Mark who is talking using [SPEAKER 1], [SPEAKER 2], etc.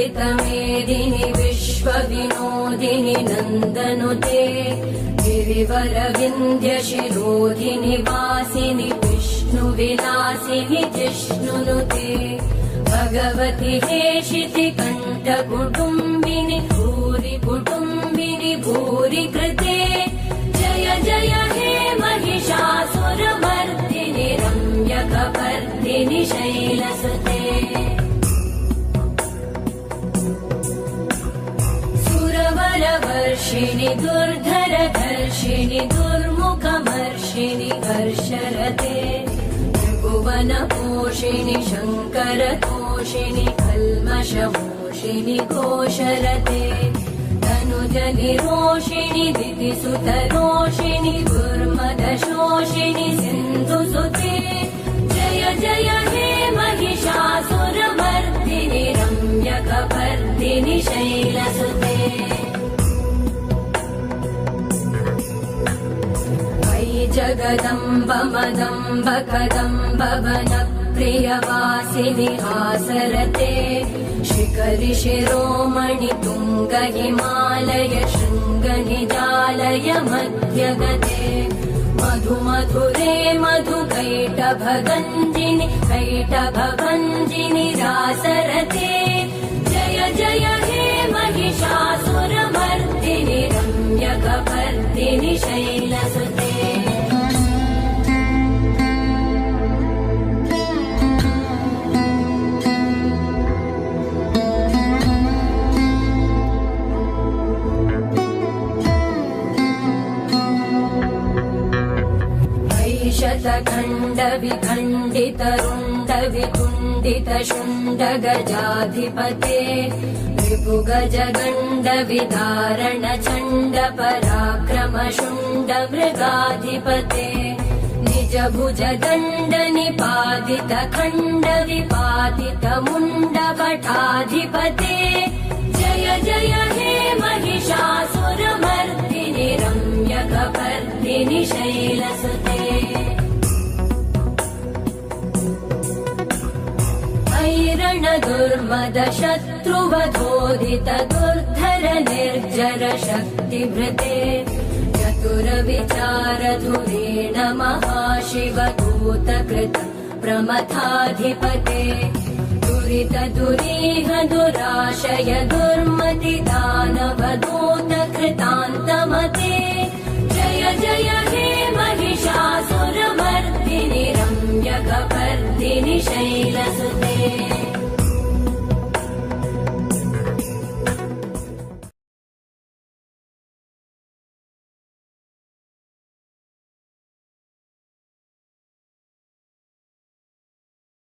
[SPEAKER 1] वन्दितमेदिनि विश्वविनोदिनि नन्दनुते गिरिवरविन्ध्यशिरोधिनि वासिनि विष्णुविलासिनि जिष्णुनुते भगवति हेशिति कण्ठकुटुम्बिनि भूरि कुटुम्बिनि भूरि कृते जय जय हे महिषासुरमर्दिनि रम्यकपर्दिनि शैलसुते सुरवरवर्षिणि दुर्धरधर्षिणि दुर्मुखमर्षिणि हर्षरते त्रिभुवनपोषिणि शङ्करतोषिणि कल्मषमोषिणि घोषरते तनुजनिरोषिणि दितिसुतरोषिणि दुर्मदशोषिणि सिन्धुसुते जय जय हे महिषासुरमर्दिनि रम्यकपर्दिनि शैलसुते जगदम्ब मदम्ब कदम्ब वनप्रियवासिनि हासरते शिखरि शिरोमणि तुङ्ग हिमालय शृङ्ग निजालय मध्यगते मधु मधुरे मधु कैटभगञ्जिनि कैटभभञ्जिनि रासरते जय जय हे महिषासुरमर्दिनि रम्यकपर्दिनि शैलसुते शतखण्ड विखण्डित रुण्ड विकुण्डित शुण्ड गजाधिपते रिपुगज गण्ड विदारण चण्ड पराक्रम शुण्ड मृगाधिपते निज भुज दण्ड निपातित खण्ड विपातित मुण्ड भटाधिपते जय जय हे महिषासुरमर्दिनि रम्यकपर्दिनि शैलसुते ऐरण दुर्मद शत्रुवधोदित दुर्धर निर्जर शक्तिभृते चतुर विचार धुरेण महाशिवदूतकृत प्रमथाधिपते दुरित दुरीह दुराशय दुर्मति दानवदूत कृतान्तमते जय जय हे महिषासुरमर्दिनि रम्यकपर्दिनि शैलसुते